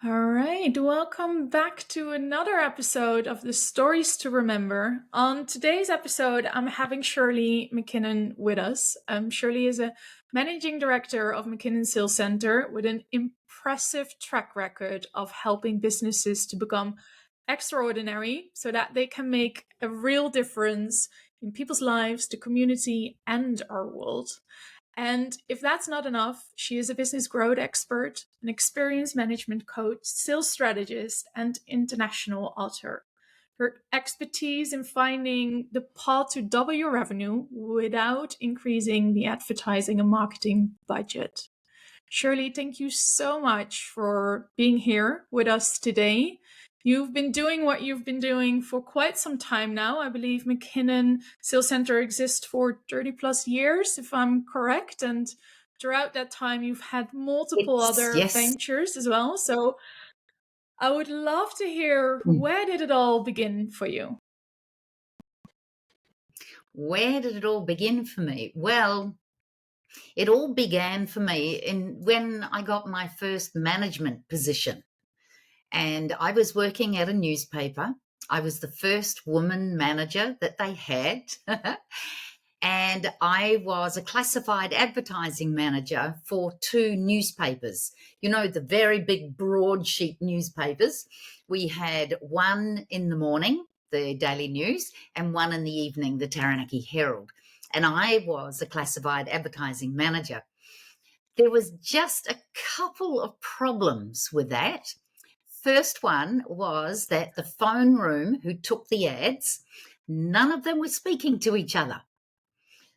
All right, welcome back to another episode of the Stories to Remember. On today's episode, I'm having Shirley McKinnin with us. Shirley is a managing director of McKinnon Sales Center with an impressive track record of helping businesses to become extraordinary so that they can make a real difference in people's lives, the community, and our world. And if that's not enough, she is a business growth expert, an experience management coach, sales strategist, and international author. Her expertise in finding the path to double your revenue without increasing the advertising and marketing budget. Shirley, thank you so much for being here with us today. You've been doing what you've been doing for quite some time now. I believe McKinnon Sales Center exists for 30 plus years, if I'm correct. And throughout that time, you've had multiple It's other yes. ventures as well. So I would love to hear, Mm. where did it all begin for you? Where did it all begin for me? Well, it all began for me when I got my first management position. And I was working at a newspaper. I was the first woman manager that they had. And I was a classified advertising manager for two newspapers. You know, the very big broadsheet newspapers. We had one in the morning, the Daily News, and one in the evening, the Taranaki Herald. And I was a classified advertising manager. There was just a couple of problems with that. First one was that the phone room who took the ads, none of them were speaking to each other.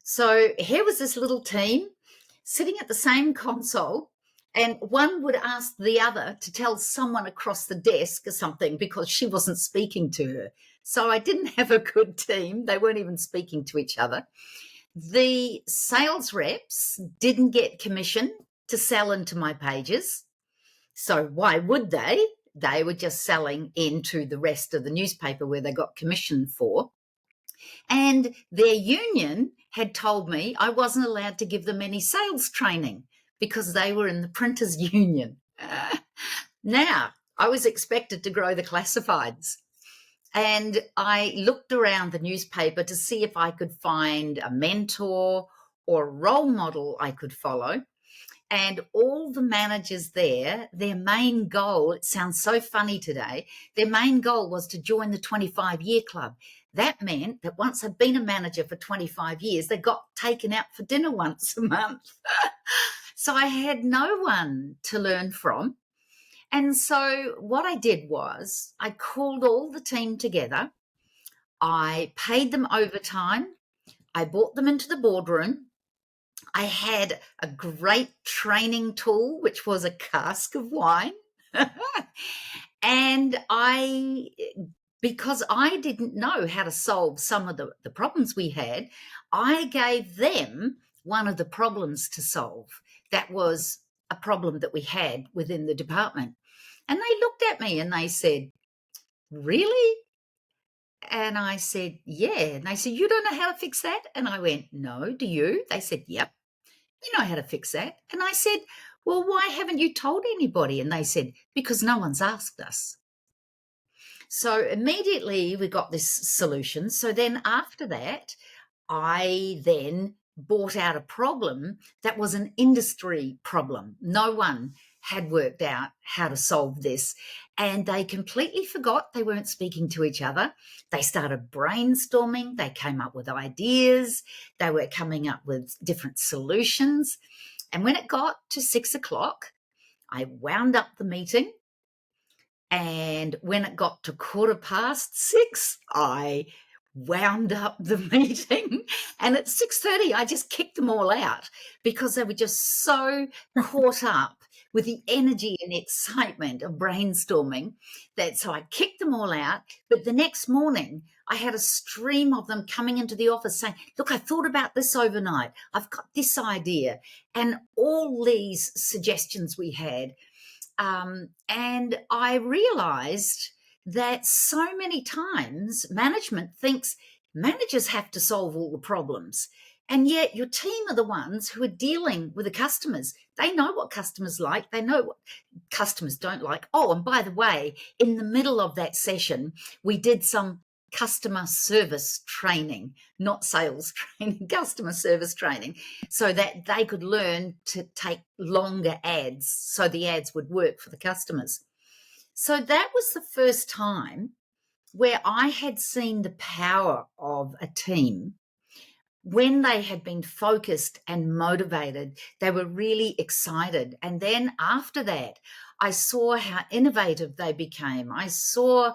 So here was this little team sitting at the same console, and one would ask the other to tell someone across the desk or something because she wasn't speaking to her. So I didn't have a good team. They weren't even speaking to each other. The sales reps didn't get commission to sell into my pages. So why would they? They were just selling into the rest of the newspaper where they got commission for. And their union had told me I wasn't allowed to give them any sales training because they were in the printers union. Now, I was expected to grow the classifieds. And I looked around the newspaper to see if I could find a mentor or a role model I could follow. And all the managers there, their main goal, it sounds so funny today, their main goal was to join the 25-year club. That meant that once they'd been a manager for 25 years, they got taken out for dinner once a month. So I had no one to learn from. And so what I did was I called all the team together. I paid them overtime. I brought them into the boardroom. I had a great training tool, which was a cask of wine. And because I didn't know how to solve some of the problems we had, I gave them one of the problems to solve. That was a problem that we had within the department. And they looked at me and they said, "Really?" And I said, "Yeah." And they said, "You don't know how to fix that?" And I went, "No, do you?" They said, "Yep, we know how to fix that." And I said, "Well, why haven't you told anybody?" And they said, "Because no one's asked us." So immediately we got this solution. So then after that, I then brought out a problem that was an industry problem. No one had worked out how to solve this. And they completely forgot they weren't speaking to each other. They started brainstorming. They came up with ideas. They were coming up with different solutions. And when it got to 6 o'clock, I wound up the meeting. And when it got to 6:15, I wound up the meeting. And at 6:30, I just kicked them all out because they were just so caught up with the energy and excitement of brainstorming that so I kicked them all out. But the next morning, I had a stream of them coming into the office saying, "Look, I thought about this overnight. I've got this idea." And all these suggestions we had. And I realized that so many times management thinks managers have to solve all the problems. And yet your team are the ones who are dealing with the customers. They know what customers like. They know what customers don't like. Oh, and by the way, in the middle of that session, we did some customer service training, not sales training, customer service training, so that they could learn to take longer ads so the ads would work for the customers. So that was the first time where I had seen the power of a team. When they had been focused and motivated, they were really excited. And then after that, I saw how innovative they became. I saw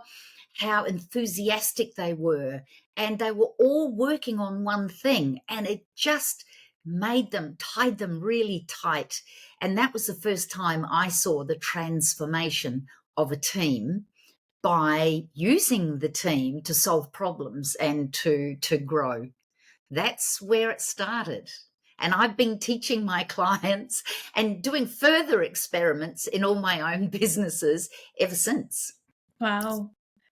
how enthusiastic they were, and they were all working on one thing, and it just tied them really tight. And that was the first time I saw the transformation of a team by using the team to solve problems and to grow. That's where it started. And I've been teaching my clients and doing further experiments in all my own businesses ever since. Wow.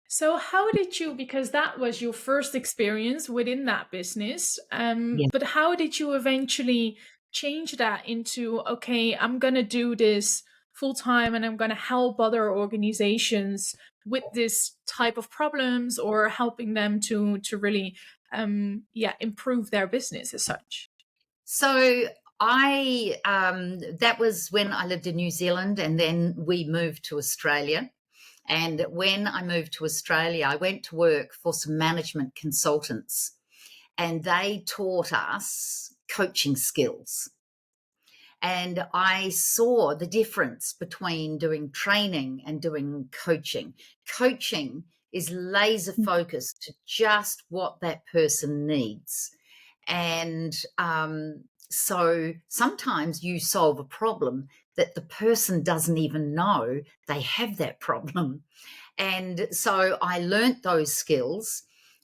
So how did you, because that was your first experience within that business, Yeah. but how did you eventually change that into, okay, I'm going to do this full time and I'm going to help other organizations with this type of problems or helping them to really improve their business as such? So that was when I lived in New Zealand, and then we moved to Australia. And when I moved to Australia, I went to work for some management consultants, and they taught us coaching skills. And I saw the difference between doing training and doing coaching. Coaching is laser focused to just what that person needs. And so sometimes you solve a problem that the person doesn't even know they have that problem. And so I learnt those skills.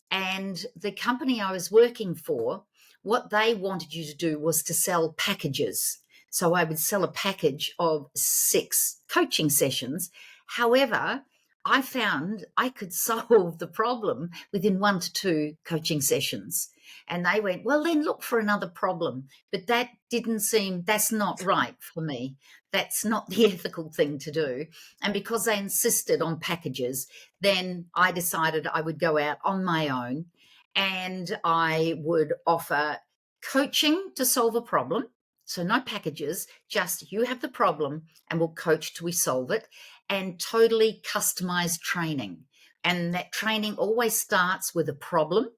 And the company I was working for, what they wanted you to do was to sell packages. So I would sell a package of 6 coaching sessions. However, I found I could solve the problem within 1 to 2 coaching sessions. And they went, well, then look for another problem. But that's not right for me. That's not the ethical thing to do. And because they insisted on packages, then I decided I would go out on my own and I would offer coaching to solve a problem. So no packages, just you have the problem and we'll coach till we solve it, and totally customized training. And that training always starts with a problem,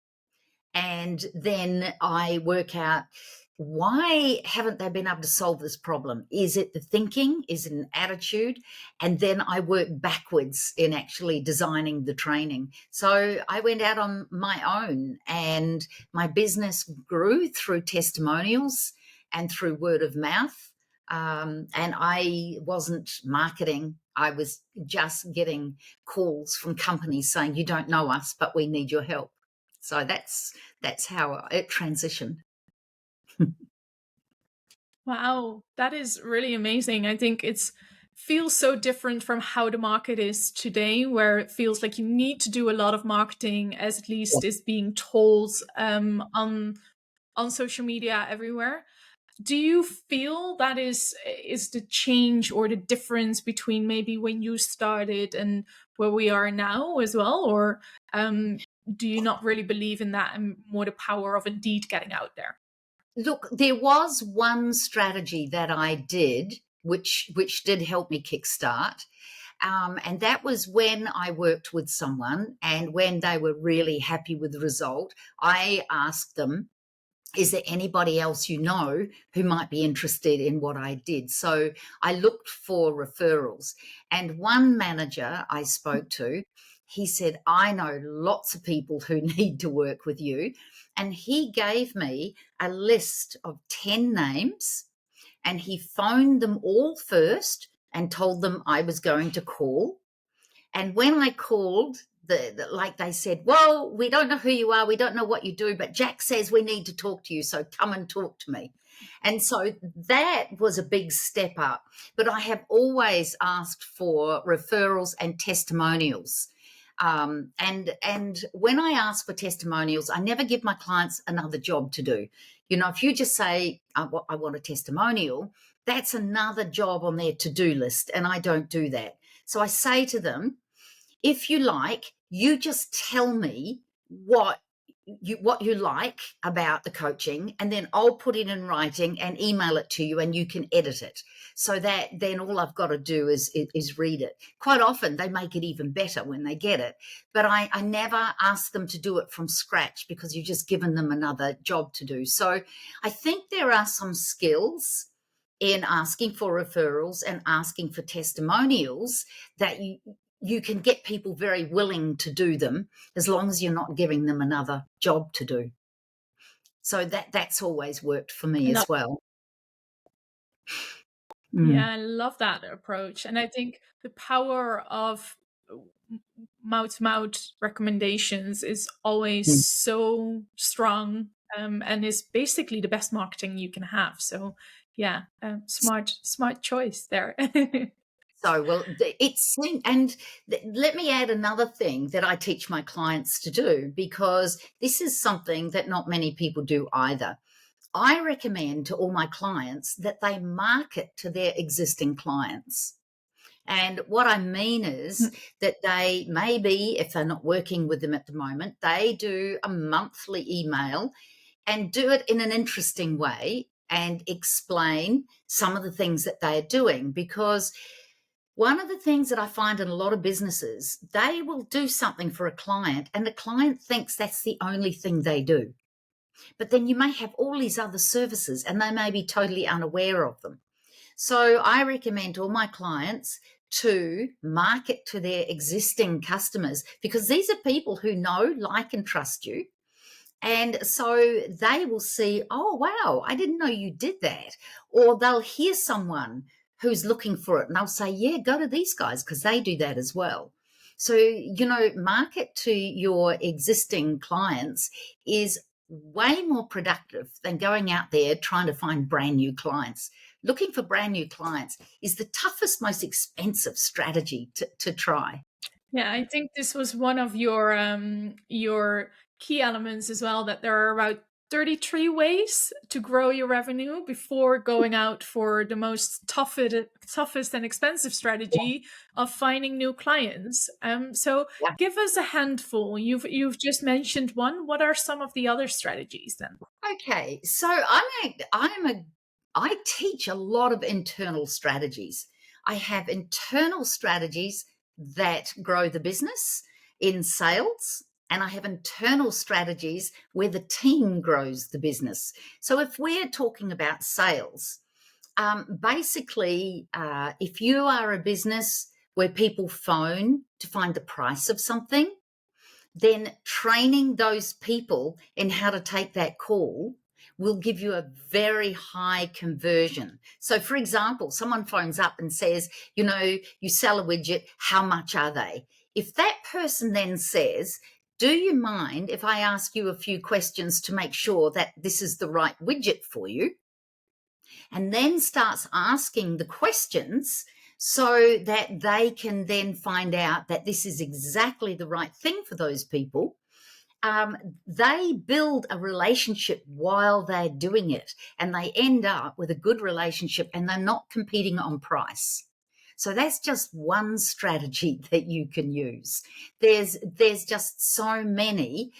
and then I work out, why haven't they been able to solve this problem? Is it the thinking? Is it an attitude? And then I work backwards in actually designing the training. So I went out on my own, and my business grew through testimonials and through word of mouth. And I wasn't marketing. I was just getting calls from companies saying, you don't know us, but we need your help. So that's how it transitioned. Wow, that is really amazing. I think it's feels so different from how the market is today, where it feels like you need to do a lot of marketing, as at Yeah. least is being told on social media everywhere. Do you feel that is the change or the difference between maybe when you started and where we are now as well, or um, do you not really believe in that and more the power of indeed getting out there? Look, there was one strategy that I did, which did help me kickstart. And that was when I worked with someone, and when they were really happy with the result, I asked them, is there anybody else you know who might be interested in what I did? So I looked for referrals. And one manager I spoke to, he said, I know lots of people who need to work with you. And he gave me a list of 10 names, and he phoned them all first and told them I was going to call. And when I called, like they said, well, we don't know who you are, we don't know what you do, but Jack says we need to talk to you, so come and talk to me. And so that was a big step up. But I have always asked for referrals and testimonials. And when I ask for testimonials, I never give my clients another job to do. If you just say, I want a testimonial, that's another job on their to-do list, and I don't do that. So I say to them, if you like, you just tell me what you like about the coaching, and then I'll put it in writing and email it to you, and you can edit it, so that then all I've got to do is read it. Quite often they make it even better when they get it, but I never ask them to do it from scratch, because you've just given them another job to do. So I think there are some skills in asking for referrals and asking for testimonials that you can get people very willing to do them, as long as you're not giving them another job to do. So that's always worked for me No. as well. Yeah, Mm. I love that approach. And I think the power of mouth to mouth recommendations is always Mm. so strong, and is basically the best marketing you can have. So, yeah, smart choice there. So, well, and let me add another thing that I teach my clients to do, because this is something that not many people do either. I recommend to all my clients that they market to their existing clients. And what I mean is that they, maybe if they're not working with them at the moment, they do a monthly email and do it in an interesting way and explain some of the things that they are doing. Because one of the things that I find in a lot of businesses, they will do something for a client and the client thinks that's the only thing they do. But then you may have all these other services and they may be totally unaware of them. So I recommend all my clients to market to their existing customers, because these are people who know, like, and trust you. And so they will see, oh, wow, I didn't know you did that. Or they'll hear someone who's looking for it and they'll say, yeah, go to these guys because they do that as well. So, market to your existing clients is way more productive than going out there trying to find brand new clients. Looking for brand new clients is the toughest, most expensive strategy to try. Yeah, I think this was one of your key elements as well, that there are about 33 ways to grow your revenue before going out for the most toughest and expensive strategy of finding new clients. So Yeah. give us a handful. You've just mentioned one. What are some of the other strategies then? Okay, so I teach a lot of internal strategies. I have internal strategies that grow the business in sales, and I have internal strategies where the team grows the business. So if we're talking about sales, basically, if you are a business where people phone to find the price of something, then training those people in how to take that call will give you a very high conversion. So, for example, someone phones up and says, you sell a widget, how much are they? If that person then says, do you mind if I ask you a few questions to make sure that this is the right widget for you? And then starts asking the questions so that they can then find out that this is exactly the right thing for those people. They build a relationship while they're doing it, and they end up with a good relationship, and they're not competing on price. So that's just one strategy that you can use. There's just so many.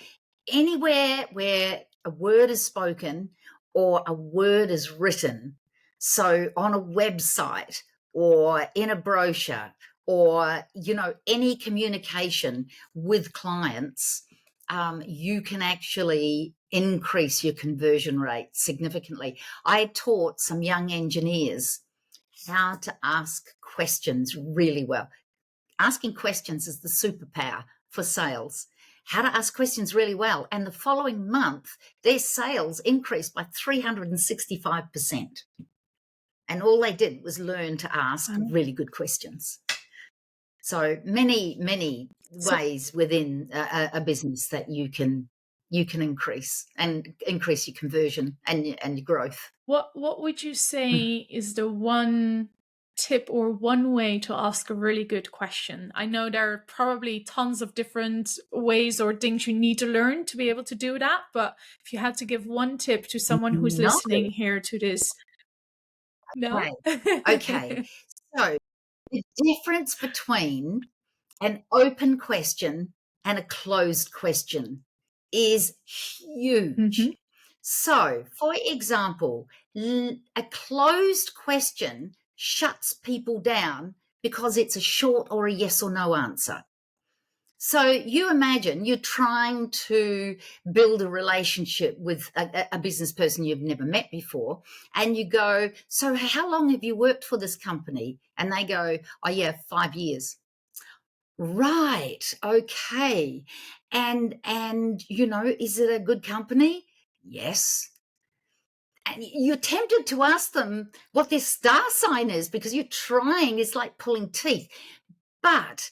Anywhere where a word is spoken or a word is written, so on a website or in a brochure, or any communication with clients, you can actually increase your conversion rate significantly. I taught some young engineers how to ask questions really well. Asking questions is the superpower for sales. How to ask questions really well. And the following month, their sales increased by 365%. And all they did was learn to ask Um, really good questions. So many so ways within a business that you can increase your conversion and your growth. what would you say is the one tip or one way to ask a really good question? I know there are probably tons of different ways or things you need to learn to be able to do that, but if you had to give one tip to someone who's No. listening here to this, no? Okay. Okay. So the difference between an open question and a closed question is huge. Hmm. So, for example, a closed question shuts people down because it's a short or a yes or no answer. So you imagine you're trying to build a relationship with a business person you've never met before, and you go, "So how long have you worked for this company?" And they go, "Oh yeah, 5 years." Right. Okay. And is it a good company? Yes. And you're tempted to ask them what their star sign is because you're trying, it's like pulling teeth. But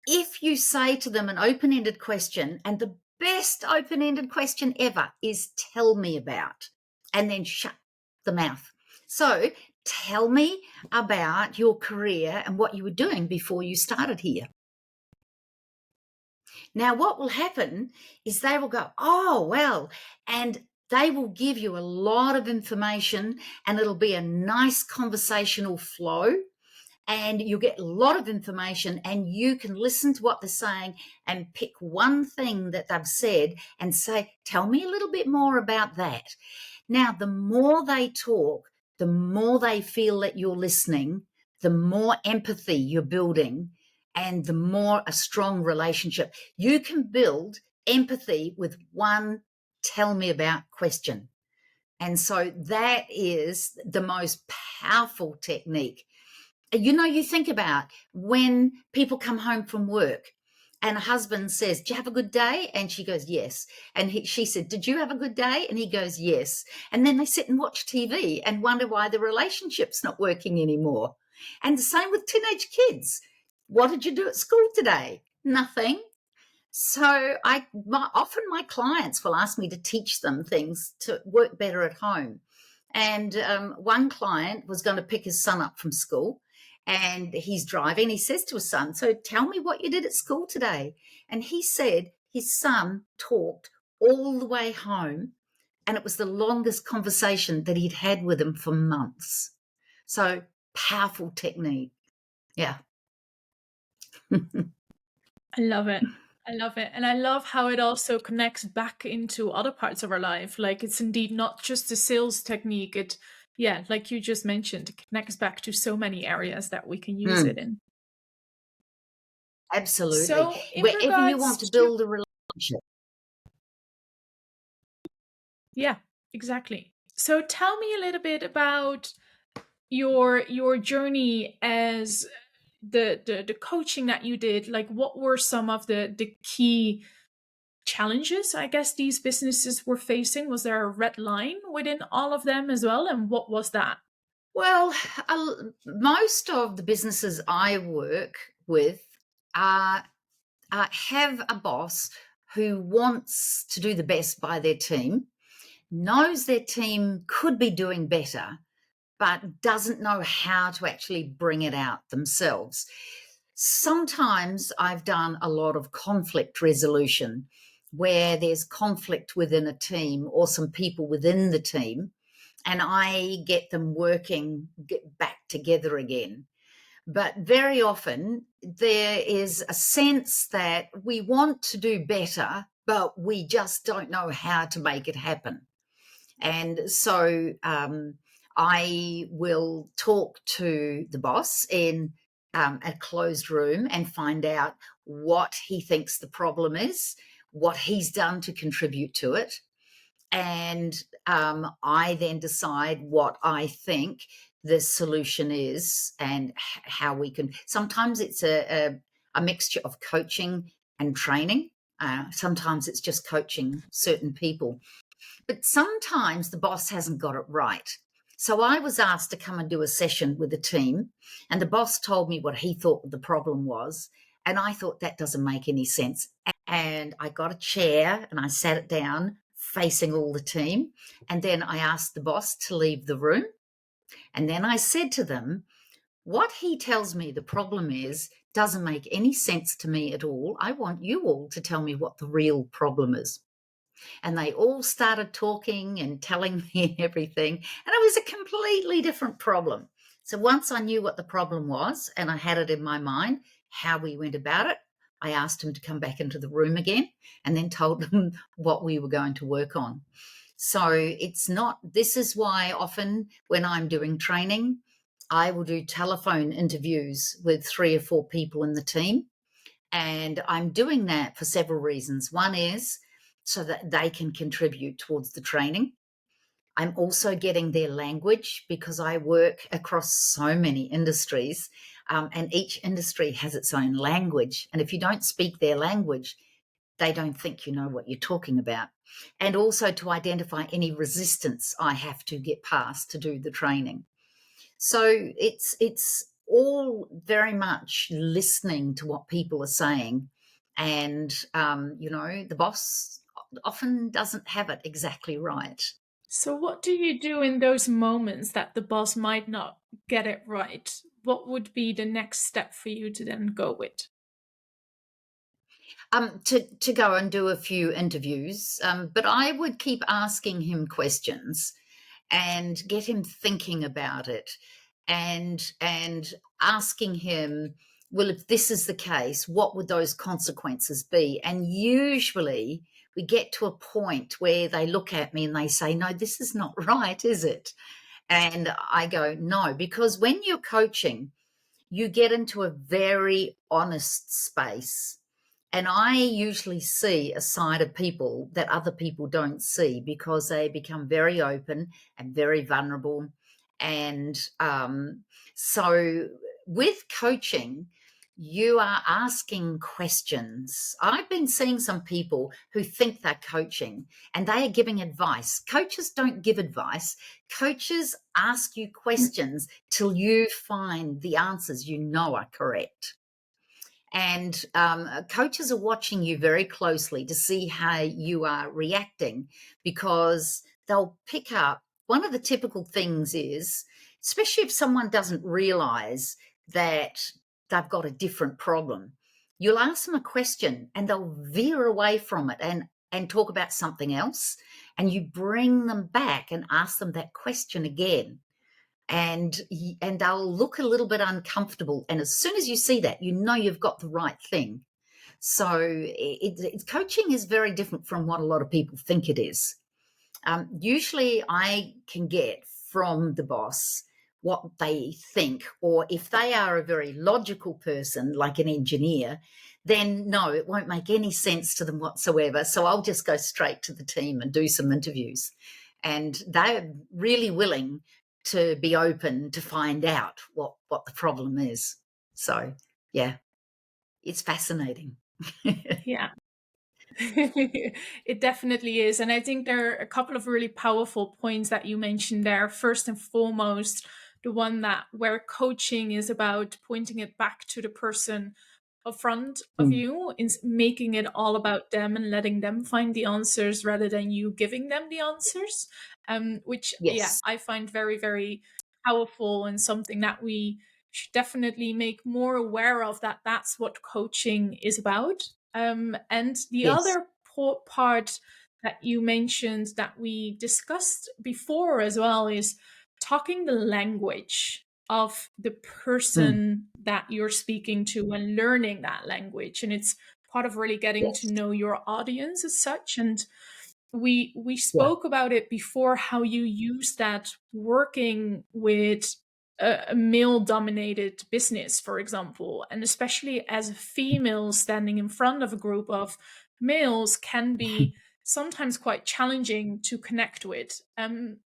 if you say to them an open ended question, and the best open ended question ever is tell me about, and then shut the mouth. So tell me about your career and what you were doing before you started here. Now, what will happen is they will go, "Oh, well," and they will give you a lot of information, and it'll be a nice conversational flow, and you'll get a lot of information, and you can listen to what they're saying and pick one thing that they've said and say, "Tell me a little bit more about that." Now, the more they talk, the more they feel that you're listening, the more empathy you're building, and the more a strong relationship. You can build empathy with one tell me about question. And so that is the most powerful technique. You think about when people come home from work and a husband says, "Do you have a good day?" And she goes, "Yes." And she said, "Did you have a good day?" And he goes, "Yes." And then they sit and watch TV and wonder why the relationship's not working anymore. And the same with teenage kids. "What did you do at school today?" "Nothing." So often my clients will ask me to teach them things to work better at home. And one client was going to pick his son up from school, and he's driving. He says to his son, "So tell me what you did at school today." And he said his son talked all the way home, and it was the longest conversation that he'd had with him for months. So powerful technique. Yeah. I love it. I love it. And I love how it also connects back into other parts of our life. Like it's indeed not just a sales technique. Yeah, like you just mentioned, it connects back to so many areas that we can use it Mm, in. absolutely. So, in Wherever you regards want to to, build a relationship. yeah, exactly. So, tell me a little bit about your journey as the coaching that you did. Like, what were some of the key challenges I guess these businesses were facing? Was there a red line within all of them as well? And what was that? Well, most of the businesses I work with are have a boss who wants to do the best by their team, knows their team could be doing better, but doesn't know how to actually bring it out themselves. Sometimes I've done a lot of conflict resolution where there's conflict within a team or some people within the team, and I get them get back together again. But very often there is a sense that we want to do better, but we just don't know how to make it happen. And so I will talk to the boss in a closed room and find out what he thinks the problem is, what he's done to contribute to it. And I then decide what I think the solution is and how we can. Sometimes it's a mixture of coaching and training. Sometimes it's just coaching certain people. But sometimes the boss hasn't got it right. So I was asked to come and do a session with the team, and the boss told me what he thought the problem was. And I thought that doesn't make any sense. And I got a chair and I sat it down facing all the team. And then I asked the boss to leave the room. And then I said to them, What he tells me the problem is doesn't make any sense to me at all. I want you all to tell me what the real problem is. And they all started talking and telling me everything. And it was a completely different problem. So once I knew what the problem was and I had it in my mind, how we went about it, I asked him to come back into the room again and then told him what we were going to work on. So it's not, this is why often when I'm doing training, I will do telephone interviews with 3 or 4 people in the team. And I'm doing that for several reasons. One is so that they can contribute towards the training. I'm also getting their language because I work across so many industries, and each industry has its own language. And if you don't speak their language, they don't think you know what you're talking about. And also to identify any resistance I have to get past to do the training. So it's all very much listening to what people are saying, and the boss often doesn't have it exactly right. So, what do you do in those moments that the boss might not get it right? What would be the next step for you to then go with? To go and do a few interviews, but I would keep asking him questions and get him thinking about it, and asking him, well, if this is the case, what would those consequences be? And usually we get to a point where they look at me and they say, no, this is not right, is it? And I go, no, because when you're coaching, you get into a very honest space. And I usually see a side of people that other people don't see because they become very open and very vulnerable. And so, with coaching, you are asking questions. I've been seeing some people who think they're coaching and they are giving advice. Coaches don't give advice, coaches ask you questions till you find the answers you know are correct. And coaches are watching you very closely to see how you are reacting, because they'll pick up. One of the typical things is, especially if someone doesn't realize that they've got a different problem, you'll ask them a question and they'll veer away from it and talk about something else. And you bring them back and ask them that question again, and they'll look a little bit uncomfortable, and as soon as you see that, you know you've got the right thing. So coaching is very different from what a lot of people think it is. Usually I can get from the boss what they think, or if they are a very logical person like an engineer, then no, it won't make any sense to them whatsoever. So I'll just go straight to the team and do some interviews, and they're really willing to be open to find out what the problem is. So yeah, it's fascinating. Yeah. It definitely is. And I think there are a couple of really powerful points that you mentioned there. First and foremost, the one that where coaching is about pointing it back to the person in front of Mm, you, is making it all about them and letting them find the answers rather than you giving them the answers. Which, yeah, yes, I find very, very powerful, and something that we should definitely make more aware of, that that's what coaching is about. And the yes, other part that you mentioned that we discussed before as well is talking the language of the mm, person that you're speaking to and learning that language. And it's part of really getting to yes, know your audience as such. And we yeah, spoke about it before, how you use that working with a male dominated business, for example, and especially as a female standing in front of a group of males can be sometimes quite challenging to connect with.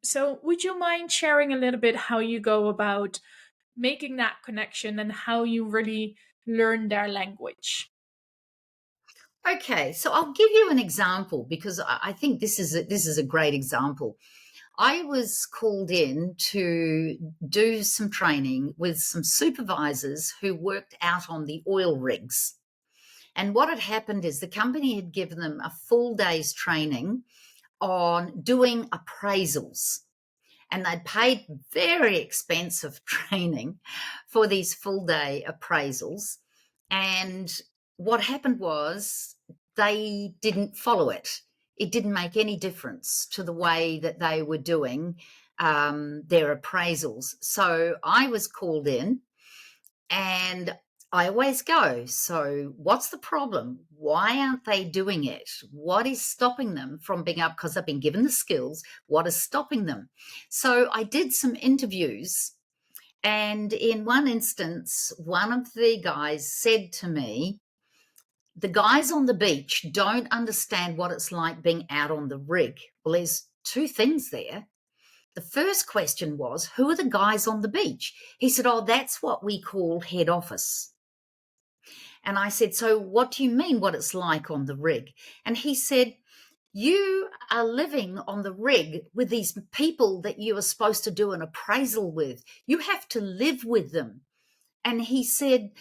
So would you mind sharing a little bit how you go about making that connection and how you really learn their language? okay, so I'll give you an example because I think this is a great example. I was called in to do some training with some supervisors who worked out on the oil rigs. And what had happened is the company had given them a full day's training on doing appraisals. and they'd paid very expensive training for these full day appraisals. And what happened was they didn't follow it. It didn't make any difference to the way that they were doing their appraisals. So I was called in, and I always go, so what's the problem? Why aren't they doing it? What is stopping them from being up? Because they've been given the skills. What is stopping them? So I did some interviews. And in one instance, one of the guys said to me, the guys on the beach don't understand what it's like being out on the rig. Well, there's two things there. The first question was, who are the guys on the beach? He said, oh, that's what we call head office. And I said, so what do you mean what it's like on the rig? And he said, you are living on the rig with these people that you are supposed to do an appraisal with. You have to live with them. And he said,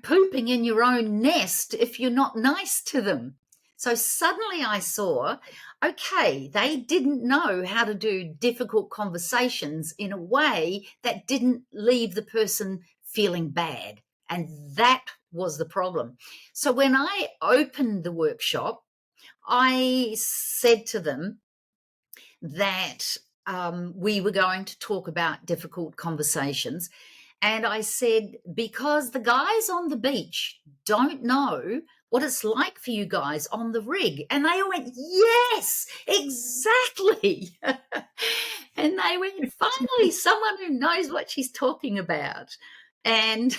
pooping in your own nest if you're not nice to them. So suddenly I saw, okay, they didn't know how to do difficult conversations in a way that didn't leave the person feeling bad. And that was the problem. So when I opened the workshop, I said to them that we were going to talk about difficult conversations. And I said, because the guys on the beach don't know what it's like for you guys on the rig. And they all went, yes, exactly. And they went, finally, someone who knows what she's talking about. And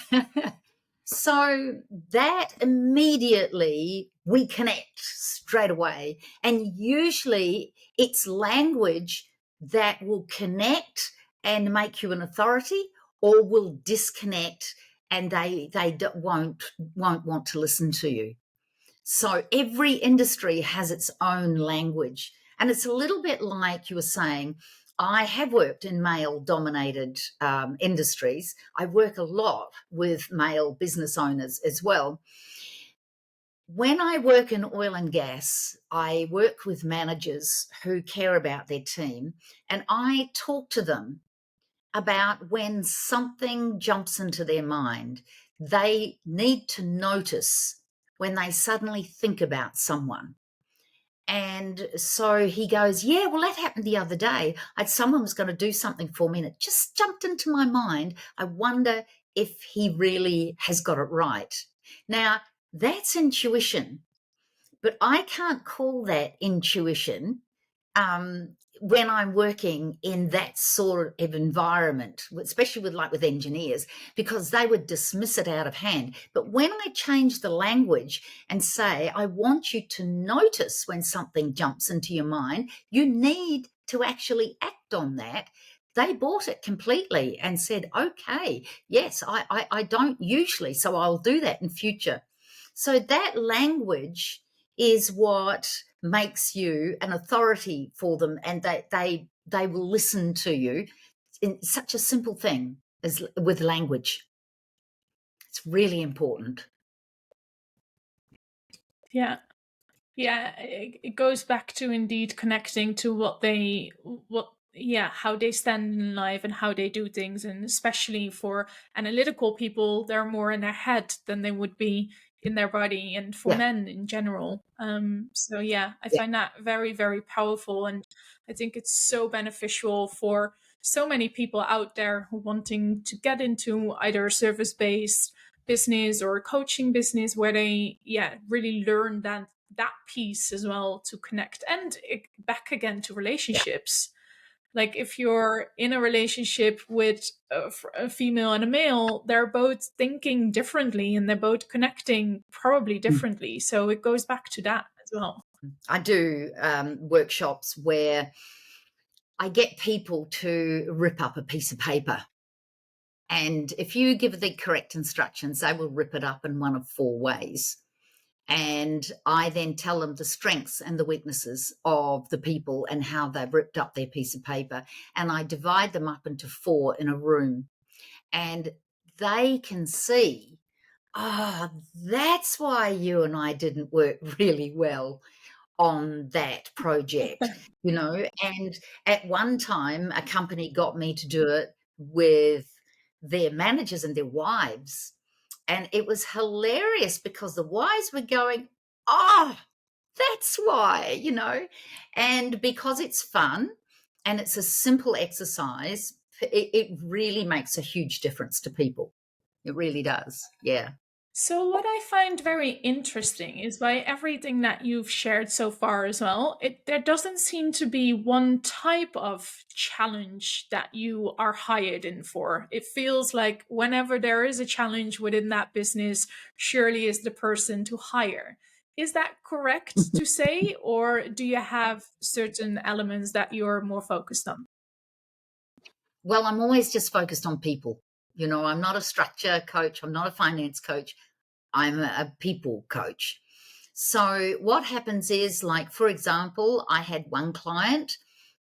so that immediately we connect straight away. And usually it's language that will connect and make you an authority, or will disconnect and they won't want to listen to you. So every industry has its own language. And it's a little bit like you were saying, I have worked in male-dominated industries. I work a lot with male business owners as well. When I work in oil and gas, I work with managers who care about their team, and I talk to them about when something jumps into their mind. They need to notice when they suddenly think about someone. And so he goes, yeah, well, that happened the other day. Someone was going to do something for me and it just jumped into my mind. I wonder if he really has got it right. Now, that's intuition, but I can't call that intuition when I'm working in that sort of environment, especially with engineers, because they would dismiss it out of hand. But when I change the language and say, I want you to notice when something jumps into your mind, you need to actually act on that. They bought it completely and said, okay, yes, I don't usually, so I'll do that in future. So that language is what makes you an authority for them, and they will listen to you in such a simple thing as with language. It's really important. Yeah. Yeah, it goes back to indeed connecting to how they stand in life and how they do things. And especially for analytical people, they're more in their head than they would be in their body, and for Yeah, men in general. So yeah, I yeah, find that very, very powerful. And I think it's so beneficial for so many people out there who wanting to get into either service-based business or coaching business, where they really learn that piece as well, to connect and back again to yeah. relationships. Like if you're in a relationship with a female and a male, they're both thinking differently and they're both connecting probably Mm. differently, so it goes back to that as well. I do workshops where I get people to rip up a piece of paper. And if you give the correct instructions, they will rip it up in one of four ways. And I then tell them the strengths and the weaknesses of the people and how they've ripped up their piece of paper. And I divide them up into four in a room. And they can see, oh, that's why you and I didn't work really well. on that project, and at one time a company got me to do it with their managers and their wives, and it was hilarious because the wives were going, "Oh, that's why," and because it's fun and it's a simple exercise, it really makes a huge difference to people. It really does. Yeah. So, what I find very interesting is by everything that you've shared so far as well, there doesn't seem to be one type of challenge that you are hired in for. It feels like whenever there is a challenge within that business, Shirley is the person to hire. Is that correct to say, or do you have certain elements that you're more focused on? Well, I'm always just focused on people. I'm not a structure coach, I'm not a finance coach, I'm a people coach. So, what happens is, like, for example, I had one client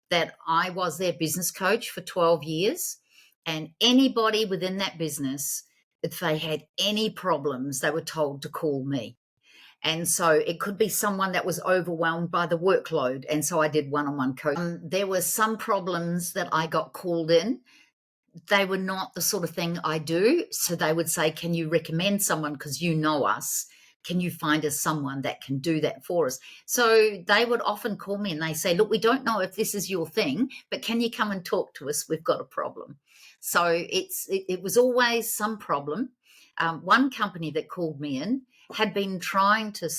that I was their business coach for 12 years, and anybody within that business, if they had any problems, they were told to call me. And so it could be someone that was overwhelmed by the workload. And so I did one on one coaching. There were some problems that I got called in. They were not the sort of thing I do. So they would say, "Can you recommend someone because you know us? Can you find us someone that can do that for us?" So they would often call me and they say, "Look, we don't know if this is your thing, but can you come and talk to us? We've got a problem." So it was always some problem. One company that called me in had been trying to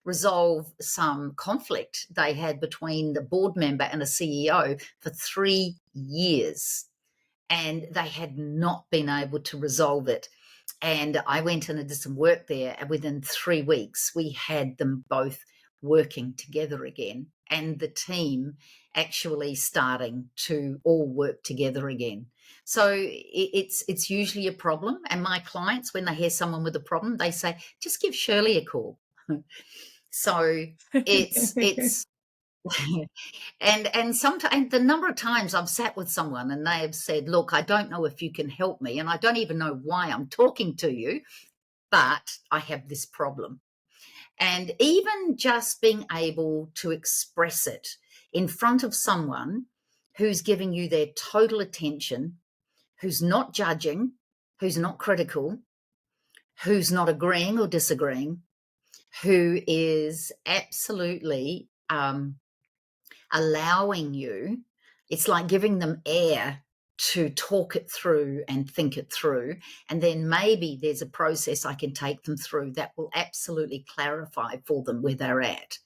resolve some conflict they had between the board member and a CEO for 3 years, and they had not been able to resolve it. And I went in and did some work there, and within 3 weeks, we had them both working together again, and the team actually starting to all work together again. So it's usually a problem, and my clients, when they hear someone with a problem, they say, "Just give Shirley a call." So it's and sometimes the number of times I've sat with someone and they have said, "Look, I don't know if you can help me, and I don't even know why I'm talking to you, but I have this problem." And even just being able to express it in front of someone who's giving you their total attention, who's not judging, who's not critical, who's not agreeing or disagreeing, who is absolutely allowing you, it's like giving them air to talk it through and think it through. And then maybe there's a process I can take them through that will absolutely clarify for them where they're at.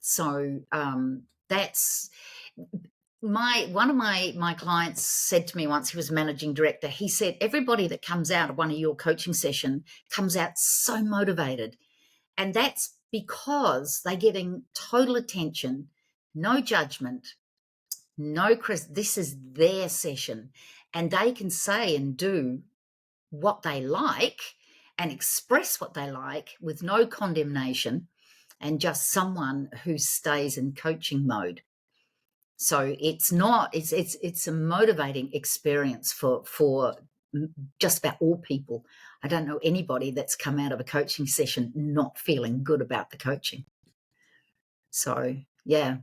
So that's one of my clients said to me once. He was managing director. He said, "Everybody that comes out of one of your coaching session comes out so motivated." And that's because they're getting total attention, no judgment, no Chris. This is their session, and they can say and do what they like and express what they like with no condemnation, and just someone who stays in coaching mode. So it's a motivating experience for just about all people. I don't know anybody that's come out of a coaching session not feeling good about the coaching. So, yeah.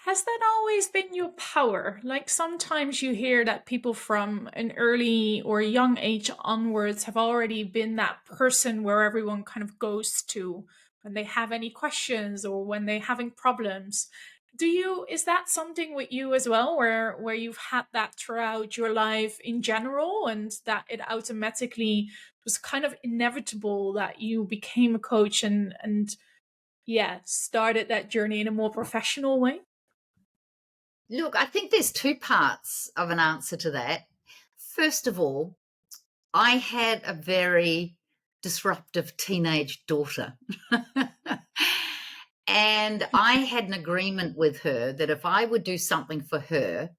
Has that always been your power? Like sometimes you hear that people from an early or young age onwards have already been that person where everyone kind of goes to when they have any questions or when they're having problems. Is that something with you as well, where you've had that throughout your life in general, and that it automatically was kind of inevitable that you became a coach and yeah, started that journey in a more professional way? Look, I think there's two parts of an answer to that. First of all, I had a very disruptive teenage daughter. And I had an agreement with her that if I would do something for her,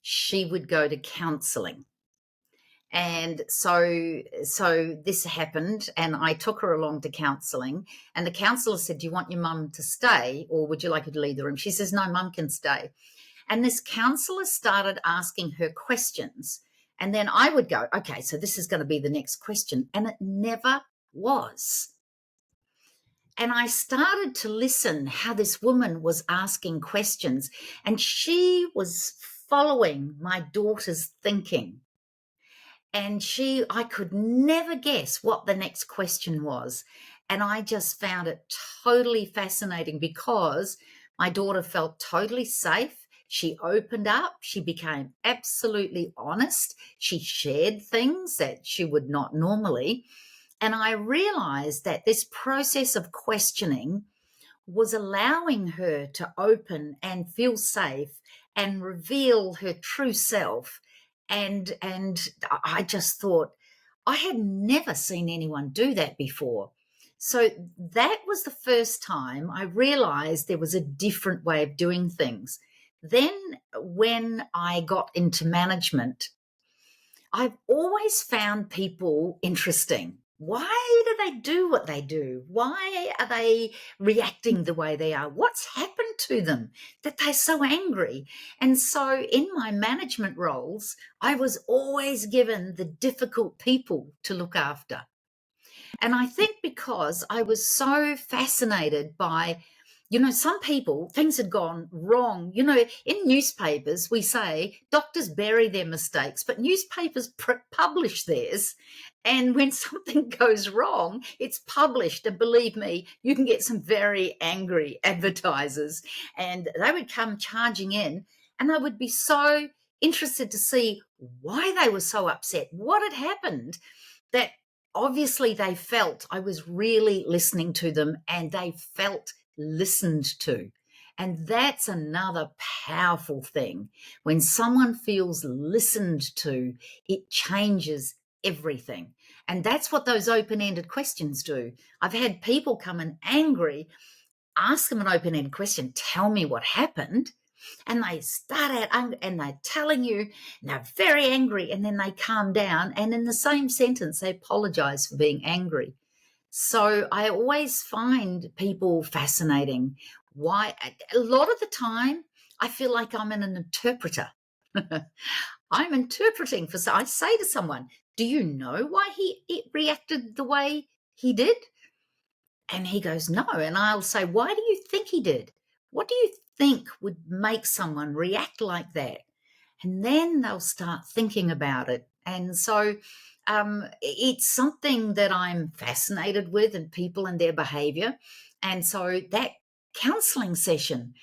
she would go to counseling. And so this happened, and I took her along to counseling, and the counselor said, "Do you want your mum to stay, or would you like her to leave the room?" She says, "No, mum can stay." And this counselor started asking her questions. And then I would go, "Okay, so this is going to be the next question." And it never was. And I started to listen how this woman was asking questions, and she was following my daughter's thinking. And I could never guess what the next question was. And I just found it totally fascinating because my daughter felt totally safe. She opened up. She became absolutely honest. She shared things that she would not normally. And I realized that this process of questioning was allowing her to open and feel safe and reveal her true self. And I just thought, I had never seen anyone do that before. So that was the first time I realized there was a different way of doing things. Then, when I got into management, I've always found people interesting. Why do they do what they do? Why are they reacting the way they are? What's happened to them that they're so angry? And so in my management roles, I was always given the difficult people to look after. And I think because I was so fascinated by, some people, things had gone wrong. In newspapers, we say doctors bury their mistakes, but newspapers publish theirs. And when something goes wrong, it's published. And believe me, you can get some very angry advertisers. And they would come charging in, and I would be so interested to see why they were so upset, what had happened that obviously they felt I was really listening to them and they felt listened to. And that's another powerful thing. When someone feels listened to, it changes everything. And that's what those open ended questions do. I've had people come in angry, ask them an open ended question, tell me what happened. And they start out and they're telling you, and they're very angry, and then they calm down. And in the same sentence, they apologize for being angry. So I always find people fascinating. Why? A lot of the time, I feel like I'm an interpreter. I'm interpreting for. So I say to someone, "Do you know why he reacted the way he did?" And he goes, "No." And I'll say, "Why do you think he did? What do you think would make someone react like that?" And then they'll start thinking about it. And so it's something that I'm fascinated with, and people and their behavior. And so that counseling session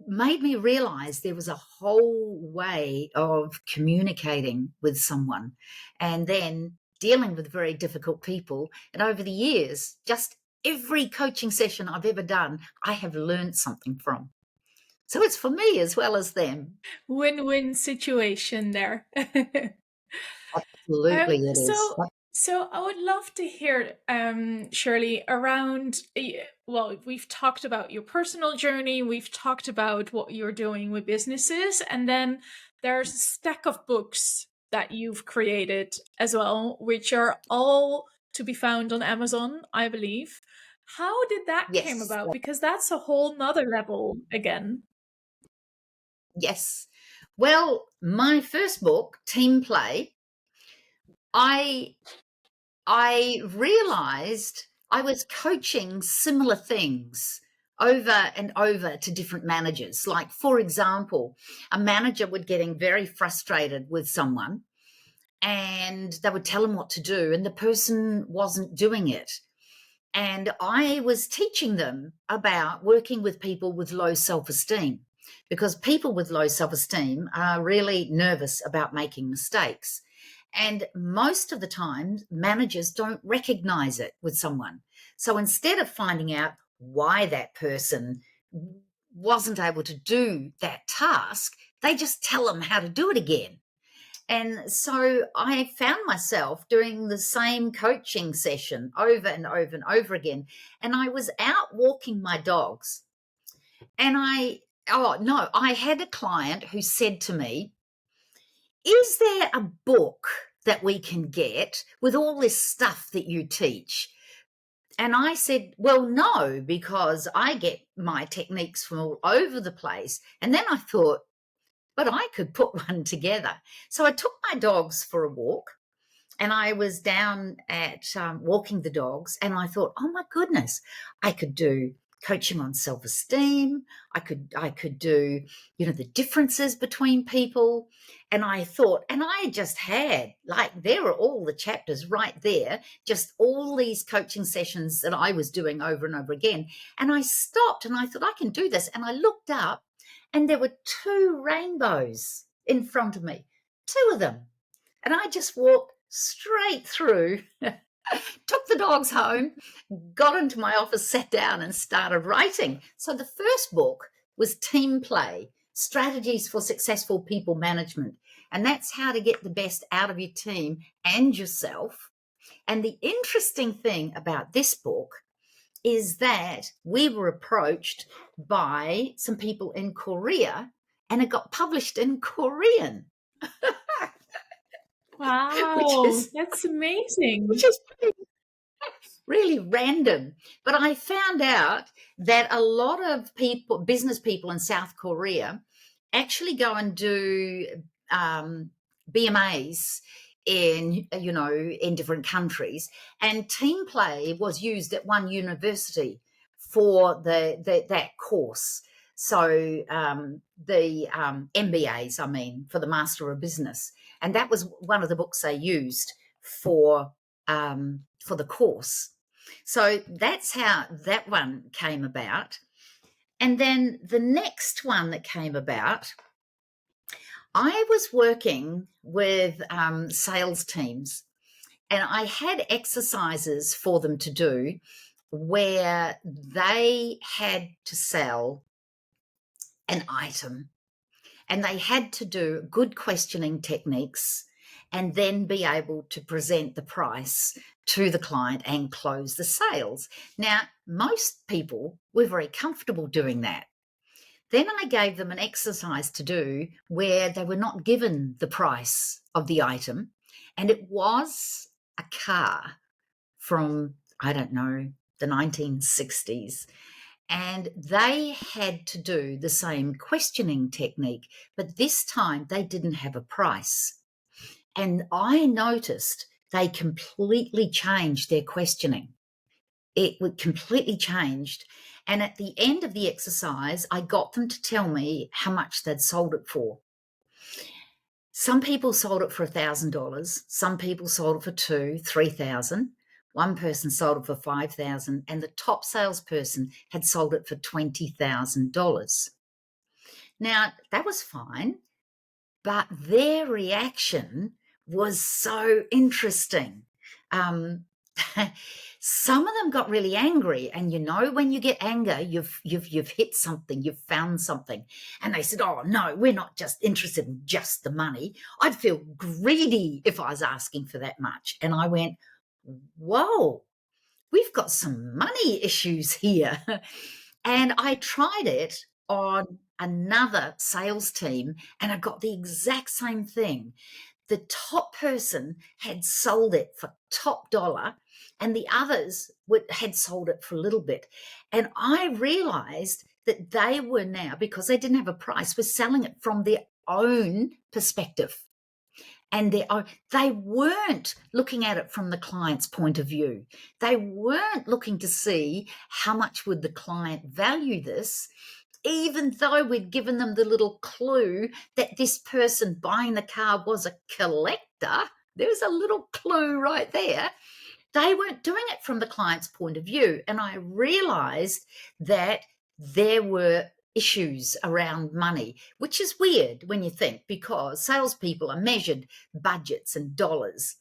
made me realize there was a whole way of communicating with someone and then dealing with very difficult people. And over the years, just every coaching session I've ever done, I have learned something from. So it's for me as well as them. Win-win situation there. Absolutely, it is. So I would love to hear, Shirley, around. Well, we've talked about your personal journey. We've talked about what you're doing with businesses, and then there's a stack of books that you've created as well, which are all to be found on Amazon, I believe. How did that came Yes, about? Because that's a whole nother level again. yes. Well, my first book, Team Play, I I realized I was coaching similar things over and over to different managers. Like, for example, a manager would getting very frustrated with someone and they would tell them what to do, and the person wasn't doing it. And I was teaching them about working with people with low self esteem, because people with low self esteem are really nervous about making mistakes. And most of the time, managers don't recognize it with someone. So instead of finding out why that person wasn't able to do that task, they just tell them how to do it again. And so I found myself doing the same coaching session over and over and over again. And I was out walking my dogs. And I had a client who said to me, "Is there a book that we can get with all this stuff that you teach?" And I said, "Well, no, because I get my techniques from all over the place." And then I thought, but I could put one together. So I took my dogs for a walk, And I was down at walking the dogs, and I thought, oh my goodness, I could do coaching on self-esteem. I could do, the differences between people. And I thought, and I just had, like, there are all the chapters right there, just all these coaching sessions that I was doing over and over again. And I stopped and I thought, I can do this. And I looked up, and there were two rainbows in front of me, two of them. And I just walked straight through, took the dogs home, got into my office, sat down, and started writing. So the first book was Team Play, Strategies for Successful People Management. And that's how to get the best out of your team and yourself. And the interesting thing about this book is that we were approached by some people in Korea, and it got published in Korean. which Wow, is that's amazing. which is really random. But I found out that a lot of people, business people in South Korea, actually go and do BMAs in different countries, and team play was used at one university for that course. So the MBAs, I mean, for the Master of Business, and that was one of the books they used for the course. So that's how that one came about. And then the next one that came about, I was working with sales teams, and I had exercises for them to do where they had to sell an item, and they had to do good questioning techniques and then be able to present the price to the client and close the sales. Now, most people were very comfortable doing that. Then I gave them an exercise to do where they were not given the price of the item, and it was a car from, I don't know, the 1960s. And they had to do the same questioning technique, but this time they didn't have a price. And I noticed they completely changed their questioning. It completely changed. And at the end of the exercise, I got them to tell me how much they'd sold it for. Some people sold it for $1,000. Some people sold it for $2,000, $3,000. One person sold it for $5,000, and the top salesperson had sold it for $20,000. Now, that was fine, but their reaction was so interesting. Some of them got really angry, and when you get anger, you've hit something, you've found something. And they said, oh no, we're not just interested in just the money. I'd feel greedy if I was asking for that much. And I went, whoa, we've got some money issues here. And I tried it on another sales team, and I got the exact same thing. The top person had sold it for top dollar, and the others had sold it for a little bit. And I realized that they were now, because they didn't have a price, were selling it from their own perspective. And they weren't looking at it from the client's point of view. They weren't looking to see how much would the client value this, even though we'd given them the little clue that this person buying the car was a collector. There was a little clue right there. They weren't doing it from the client's point of view. And I realized that there were issues around money, which is weird when you think, because salespeople are measured budgets and dollars.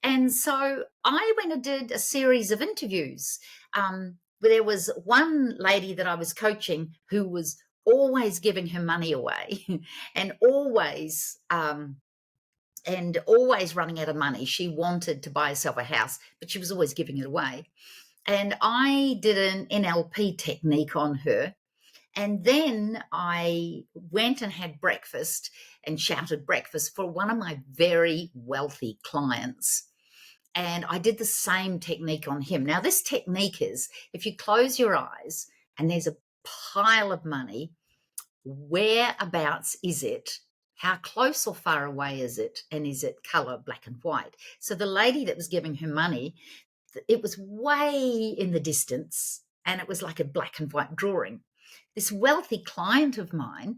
And so I went and did a series of interviews. There was one lady that I was coaching who was always giving her money away and always running out of money. She wanted to buy herself a house, but she was always giving it away. And I did an NLP technique on her. And then I went and had breakfast and shouted breakfast for one of my very wealthy clients. And I did the same technique on him. Now, this technique is, if you close your eyes and there's a pile of money, whereabouts is it? How close or far away is it? And is it color, black and white? So the lady that was giving her money, it was way in the distance and it was like a black and white drawing. This wealthy client of mine,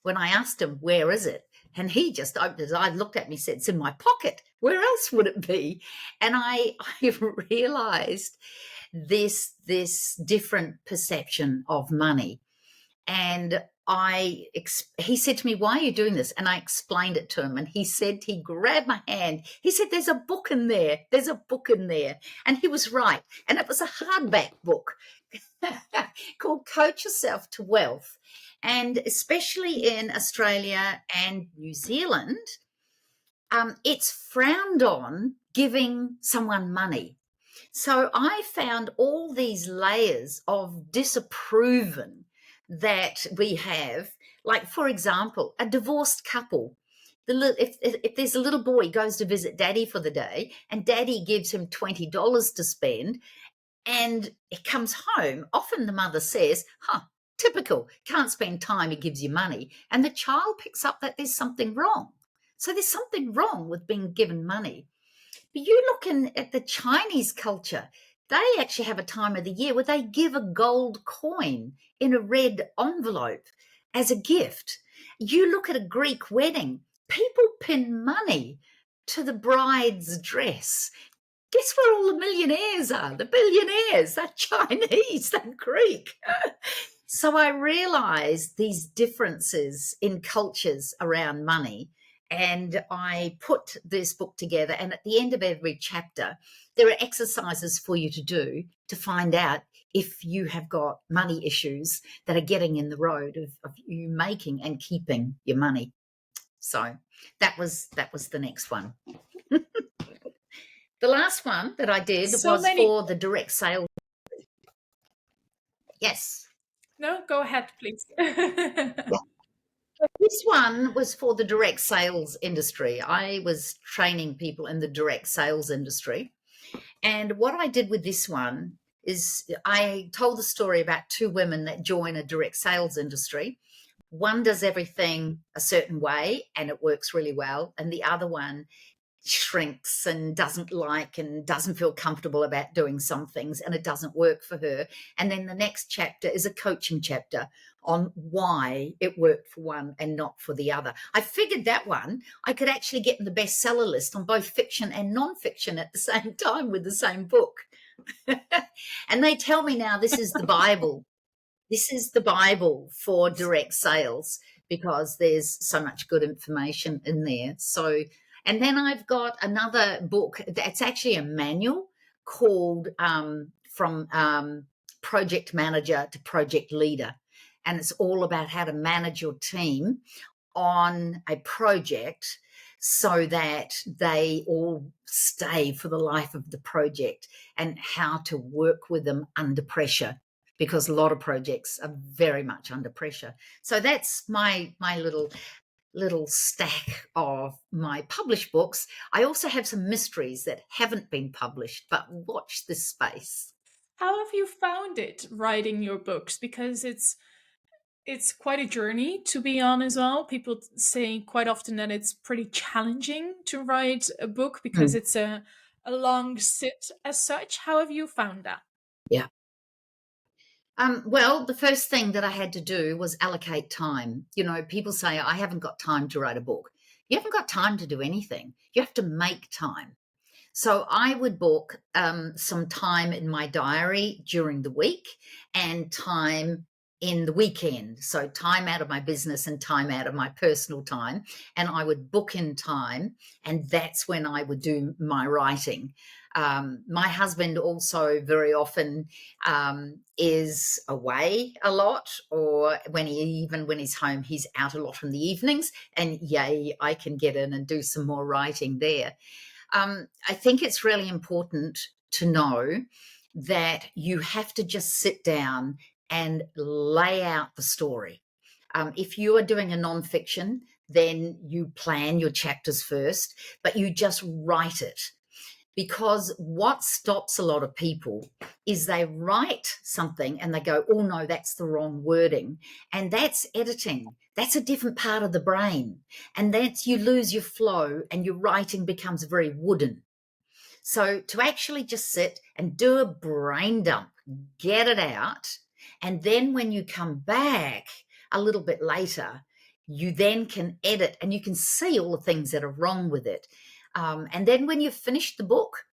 when I asked him, where is it? And he just opened his eyes, looked at me, said, it's in my pocket. Where else would it be? And I realized this different perception of money. And he said to me, why are you doing this? And I explained it to him. And he said, he grabbed my hand. He said, there's a book in there. There's a book in there. And he was right. And it was a hardback book called Coach Yourself to Wealth. And especially in Australia and New Zealand, it's frowned on giving someone money. So I found all these layers of disapproving that we have. Like, for example, a divorced couple. If there's a little boy goes to visit daddy for the day and daddy gives him $20 to spend and he comes home, often the mother says, typical, can't spend time, he gives you money. And the child picks up that there's something wrong. So there's something wrong with being given money. But you look at the Chinese culture, they actually have a time of the year where they give a gold coin in a red envelope as a gift. You look at a Greek wedding, people pin money to the bride's dress. Guess where all the millionaires are? The billionaires, they're Chinese, they're Greek. So I realized these differences in cultures around money. And I put this book together, and at the end of every chapter, there are exercises for you to do to find out if you have got money issues that are getting in the road of you making and keeping your money. So that was the next one. The last one that I did was for the direct sales. Yes. No, go ahead, please. Yeah. This one was for the direct sales industry. I was training people in the direct sales industry. And what I did with this one is I told the story about two women that join a direct sales industry. One does everything a certain way and it works really well. And the other one shrinks and doesn't like and doesn't feel comfortable about doing some things and it doesn't work for her. And then the next chapter is a coaching chapter on why it worked for one and not for the other. I figured that one I could actually get in the bestseller list on both fiction and nonfiction at the same time with the same book. And they tell me now this is the Bible. This is the Bible for direct sales because there's so much good information in there. So, and then I've got another book that's actually a manual called From Project Manager to Project Leader. And it's all about how to manage your team on a project so that they all stay for the life of the project and how to work with them under pressure, because a lot of projects are very much under pressure. So that's my little stack of my published books. I also have some mysteries that haven't been published, but watch this space. How have you found it writing your books? Because it's quite a journey to be on as well. People say quite often that it's pretty challenging to write a book because it's a long sit as such. How have you found that? Yeah. Well, the first thing that I had to do was allocate time. You know, people say, I haven't got time to write a book. You haven't got time to do anything. You have to make time. So I would book some time in my diary during the week and time in the weekend. So time out of my business and time out of my personal time. And I would book in time, and that's when I would do my writing. My husband also very often is away a lot, or when he's home, he's out a lot in the evenings. And yay, I can get in and do some more writing there. I think it's really important to know that you have to just sit down and lay out the story. If you are doing a nonfiction, then you plan your chapters first, but you just write it. because what stops a lot of people is they write something and they go, oh no, that's the wrong wording. And that's editing. That's a different part of the brain. And that's, you lose your flow and your writing becomes very wooden. So to actually just sit and do a brain dump, get it out, and then when you come back a little bit later, you then can edit and you can see all the things that are wrong with it. And then when you've finished the book,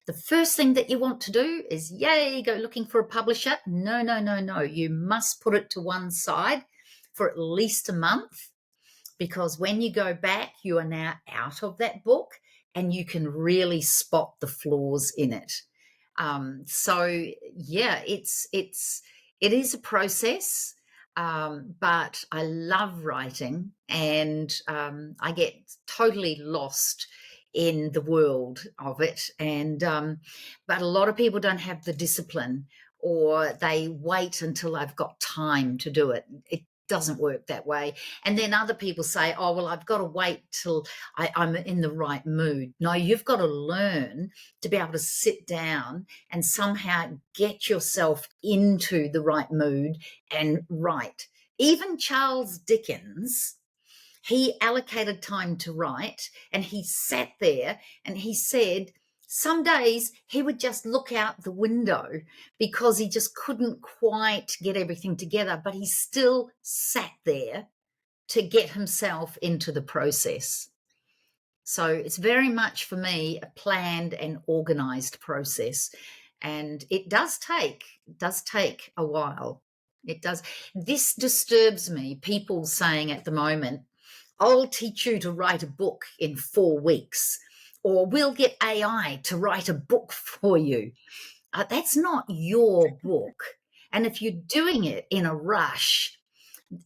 the first thing that you want to do is, yay, go looking for a publisher. No, no, no, no. You must put it to one side for at least a month, because when you go back, you are now out of that book and you can really spot the flaws in it. So yeah, it is a process, but I love writing, and I get totally lost in the world of it. And but a lot of people don't have the discipline, or they wait until they've got time to do it. It doesn't work that way. And then other people say, oh, well, I've got to wait till I'm in the right mood. No, you've got to learn to be able to sit down and somehow get yourself into the right mood and write. Even Charles Dickens, he allocated time to write, and he sat there and he said some days he would just look out the window because he just couldn't quite get everything together, but he still sat there to get himself into the process. So it's very much for me a planned and organized process, and it does take a while. It does. This disturbs me, people saying at the moment, I'll teach you to write a book in 4 weeks, or we'll get AI to write a book for you. That's not your book. And if you're doing it in a rush,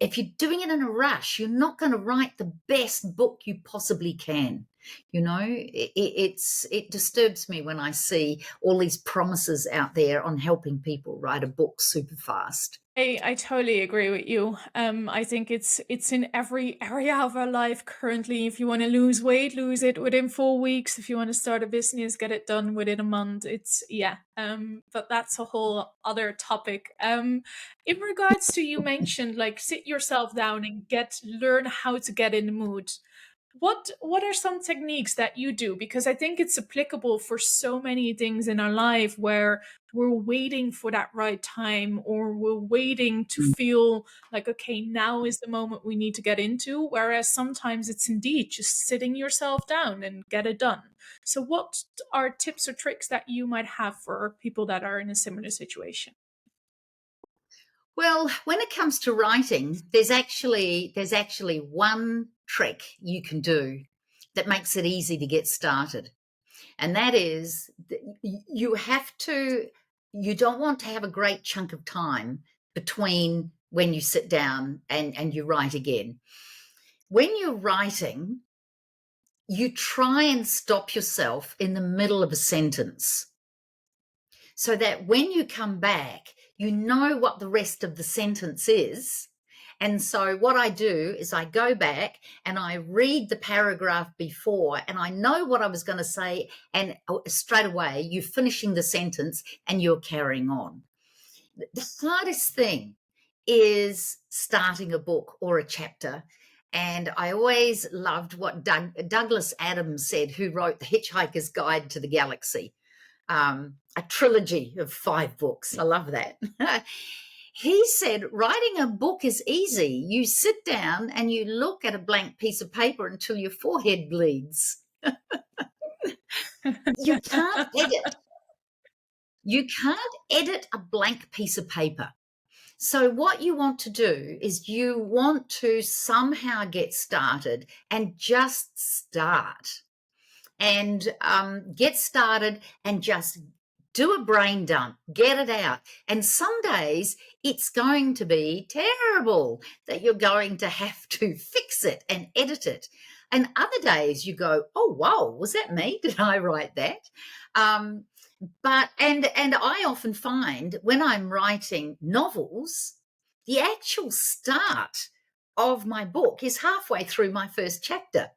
you're not going to write the best book you possibly can. You know, it disturbs me when I see all these promises out there on helping people write a book super fast. I totally agree with you. I think it's in every area of our life currently. If you want to lose weight, lose it within 4 weeks. If you want to start a business, get it done within a month. It's yeah. But that's a whole other topic. In regards to, you mentioned like sit yourself down and learn how to get in the mood. What are some techniques that you do? Because I think it's applicable for so many things in our life where we're waiting for that right time, or we're waiting to feel like, okay, now is the moment we need to get into. Whereas sometimes it's indeed just sitting yourself down and get it done. So what are tips or tricks that you might have for people that are in a similar situation? Well, when it comes to writing, there's actually one trick you can do that makes it easy to get started. And that is you don't want to have a great chunk of time between when you sit down and you write again. When you're writing, you try and stop yourself in the middle of a sentence, so that when you come back, you know what the rest of the sentence is. And so what I do is I go back and I read the paragraph before, and I know what I was going to say, and straight away you're finishing the sentence and you're carrying on. The hardest thing is starting a book or a chapter. And I always loved what Douglas Adams said, who wrote The Hitchhiker's Guide to the Galaxy, a trilogy of 5 books. I love that. He said, writing a book is easy. You sit down and you look at a blank piece of paper until your forehead bleeds. You can't edit. You can't edit a blank piece of paper. So what you want to do is you want to somehow get started and just start. And get started and just do a brain dump, get it out. And some days it's going to be terrible that you're going to have to fix it and edit it. And other days you go, oh, wow, was that me? Did I write that? And I often find when I'm writing novels, the actual start of my book is halfway through my first chapter.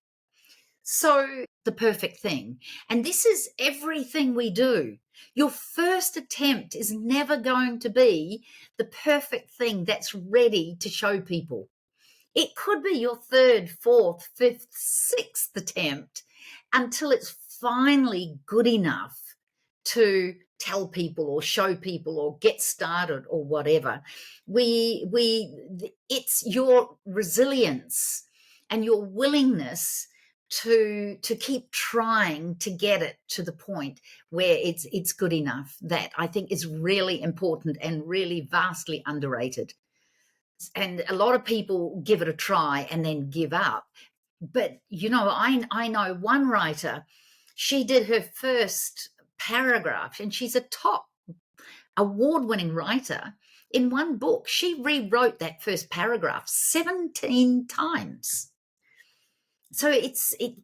So, the perfect thing. And this is everything we do. Your first attempt is never going to be the perfect thing that's ready to show people. It could be your third, fourth, fifth, sixth attempt until it's finally good enough to tell people or show people or get started or whatever. It's your resilience and your willingness to keep trying to get it to the point where it's good enough, that I think is really important and really vastly underrated. And a lot of people give it a try and then give up. But I know one writer, she did her first paragraph, and she's a top award-winning writer. In one book, she rewrote that first paragraph 17 times. So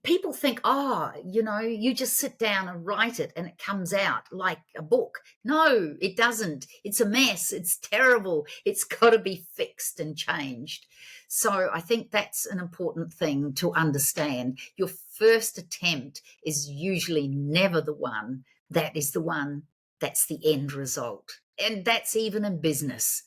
people think, you just sit down and write it and it comes out like a book. No, it doesn't. It's a mess. It's terrible. It's got to be fixed and changed. So I think that's an important thing to understand. Your first attempt is usually never the one that's the end result. And that's even in business.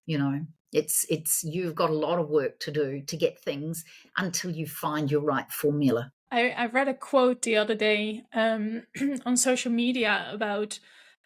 you know it's you've got a lot of work to do to get things until you find your right formula. I read a quote the other day on social media about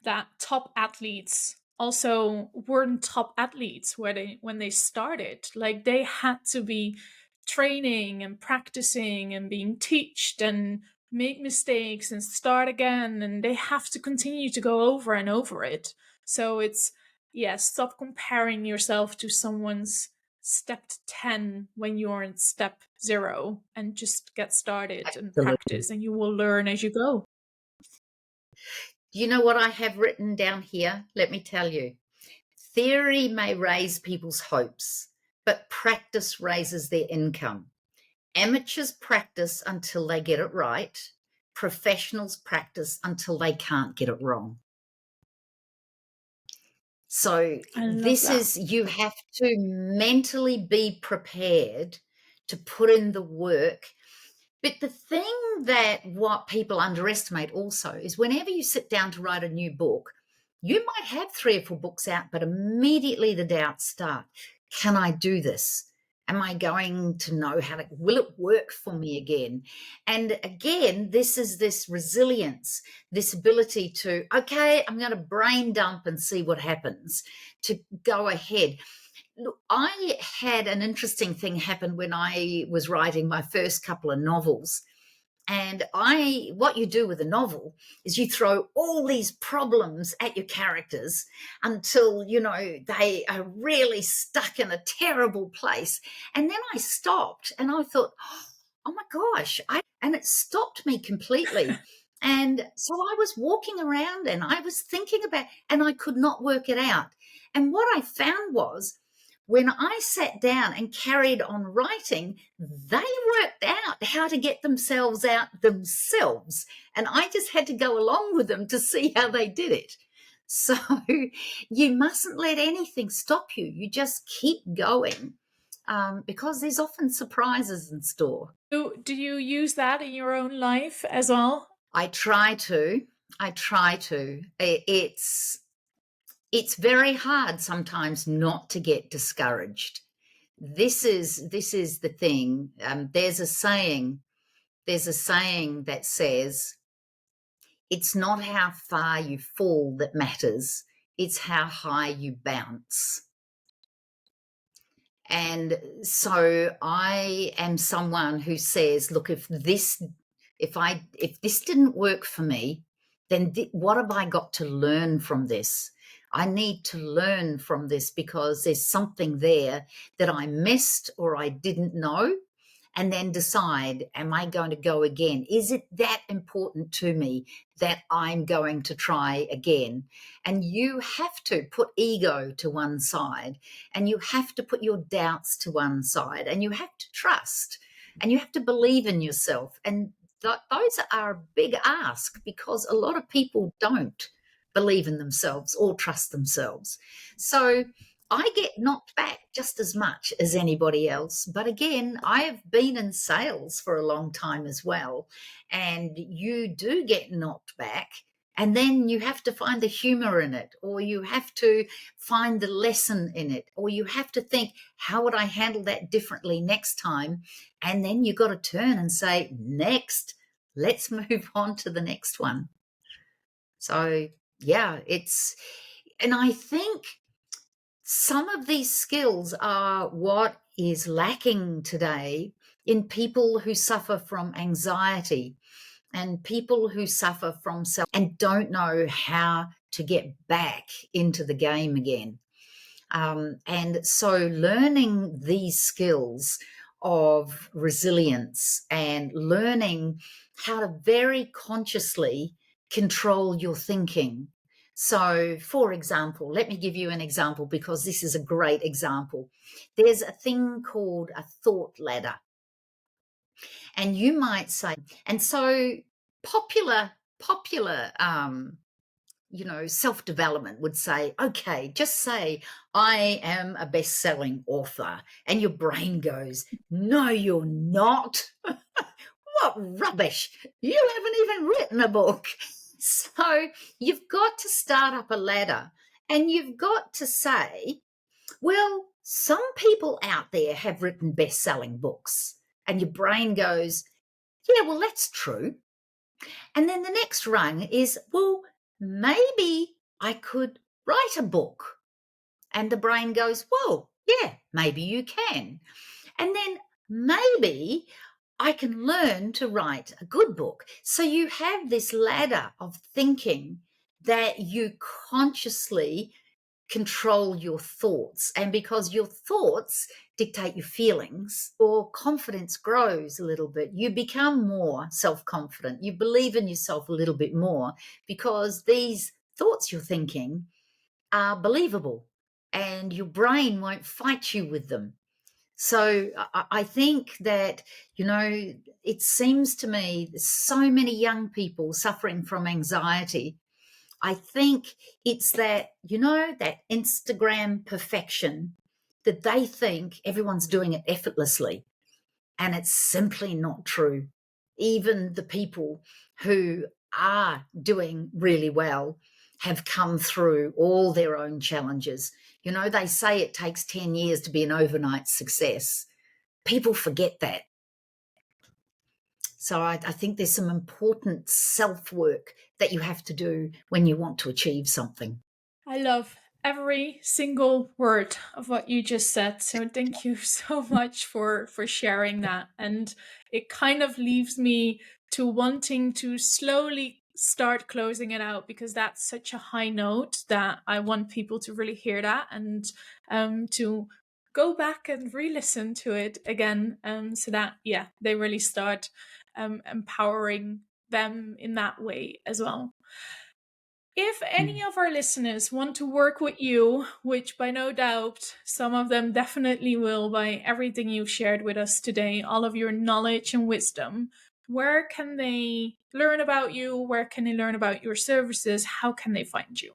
that top athletes also weren't top athletes when they started. Like they had to be training and practicing and being taught and make mistakes and start again, and they have to continue to go over and over it. So it's, yeah, stop comparing yourself to someone's step 10 when you're in step 0, and just get started and Absolutely. practice, and you will learn as you go. You know what I have written down here? Let me tell you. Theory may raise people's hopes, but practice raises their income. Amateurs practice until they get it right. Professionals practice until they can't get it wrong. So I love that. you have to mentally be prepared to put in the work. But the thing that what people underestimate also is whenever you sit down to write a new book, you might have 3 or 4 books out, but immediately the doubts start. Can I do this? Am I going to know will it work for me again? And again, this is this resilience, this ability to, okay, I'm going to brain dump and see what happens, to go ahead. Look, I had an interesting thing happen when I was writing my first couple of novels. And what you do with a novel is you throw all these problems at your characters until, they are really stuck in a terrible place. And then I stopped and I thought, oh my gosh, and it stopped me completely. And so I was walking around and I was thinking about, and I could not work it out. And what I found was, when I sat down and carried on writing, they worked out how to get themselves out themselves. And I just had to go along with them to see how they did it. So you mustn't let anything stop you. You just keep going, because there's often surprises in store. Do you use that in your own life as well? I try to. I try to. It's very hard sometimes not to get discouraged. This is the thing. There's a saying. There's a saying that says, "It's not how far you fall that matters. It's how high you bounce." And so I am someone who says, look, if this didn't work for me, then what have I got to learn from this? I need to learn from this because there's something there that I missed or I didn't know, and then decide, am I going to go again? Is it that important to me that I'm going to try again? And you have to put ego to one side, and you have to put your doubts to one side, and you have to trust, and you have to believe in yourself. And those are a big ask, because a lot of people don't believe in themselves or trust themselves. So I get knocked back just as much as anybody else. But again, I have been in sales for a long time as well. And you do get knocked back. And then you have to find the humor in it, or you have to find the lesson in it, or you have to think, how would I handle that differently next time? And then you got to turn and say, next, let's move on to the next one. So, yeah, and I think some of these skills are what is lacking today in people who suffer from anxiety and people who suffer from self and don't know how to get back into the game again. And so learning these skills of resilience and learning how to very consciously control your thinking. So, for example, let me give you an example because this is a great example. There's a thing called a thought ladder. And you might say, and so popular self development would say, okay, just say, I am a best selling author. And your brain goes, no, you're not. What rubbish. You haven't even written a book. So you've got to start up a ladder and you've got to say, well, some people out there have written best selling books. And your brain goes, yeah, well, that's true. And then the next rung is, well, maybe I could write a book. And the brain goes, well, yeah, maybe you can. And then maybe I can learn to write a good book. So you have this ladder of thinking that you consciously control your thoughts. And because your thoughts dictate your feelings, your confidence grows a little bit. You become more self confident. You believe in yourself a little bit more because these thoughts you're thinking are believable and your brain won't fight you with them. So I think that, it seems to me so many young people suffering from anxiety. I think it's that Instagram perfection that they think everyone's doing it effortlessly. And it's simply not true. Even the people who are doing really well have come through all their own challenges. They say it takes 10 years to be an overnight success. People forget that. So I think there's some important self work that you have to do when you want to achieve something. I love every single word of what you just said. So thank you so much for sharing that. And it kind of leaves me to wanting to slowly start closing it out because that's such a high note that I want people to really hear that and to go back and re-listen to it again so that they really start empowering them in that way as well. If any Mm. of our listeners want to work with you, which by no doubt some of them definitely will by everything you've shared with us today, all of your knowledge and wisdom, where can they learn about you? Where can they learn about your services? How can they find you?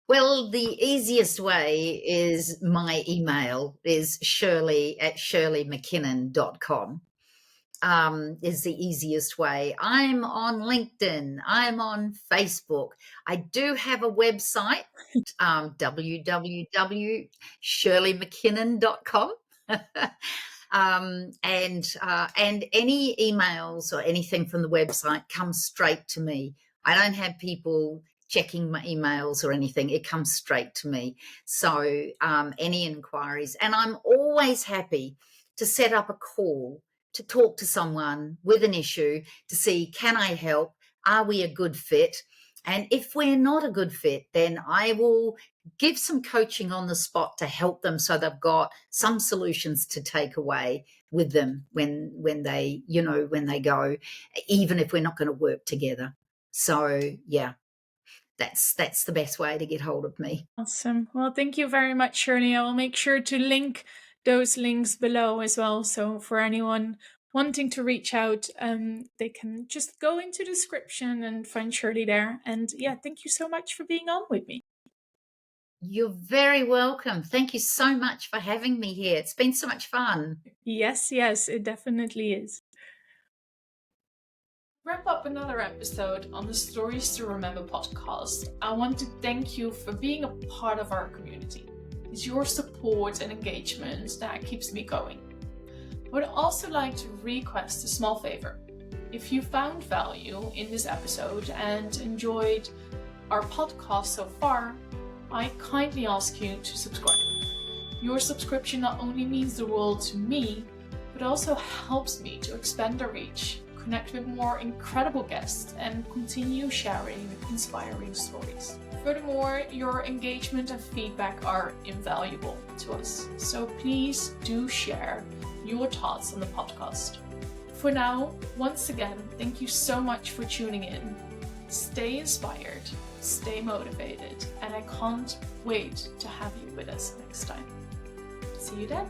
Well, the easiest way is my email is shirley@shirleymckinnon.com. Is the easiest way. I'm on LinkedIn. I'm on Facebook. I do have a website, www.shirleymckinnon.com. And any emails or anything from the website comes straight to me. I don't have people checking my emails or anything. It comes straight to me. So any inquiries, and I'm always happy to set up a call to talk to someone with an issue to see, can I help? Are we a good fit? And if we're not a good fit, then I will give some coaching on the spot to help them so they've got some solutions to take away with them when they go, even if we're not going to work together. So yeah, that's the best way to get hold of me. Awesome. Well, thank you very much, Shirley. I will make sure to link those links below as well. So for anyone wanting to reach out, they can just go into the description and find Shirley there. And thank you so much for being on with me. You're very welcome. Thank you so much for having me here. It's been so much fun. Yes, yes, it definitely is. Wrap up another episode on the Stories to Remember podcast. I want to thank you for being a part of our community. It's your support and engagement that keeps me going. I would also like to request a small favor. If you found value in this episode and enjoyed our podcast so far, I kindly ask you to subscribe. Your subscription not only means the world to me, but also helps me to expand the reach, connect with more incredible guests, and continue sharing inspiring stories. Furthermore, your engagement and feedback are invaluable to us, so please do share your thoughts on the podcast. For now, once again, thank you so much for tuning in. Stay inspired, stay motivated, and I can't wait to have you with us next time. See you then.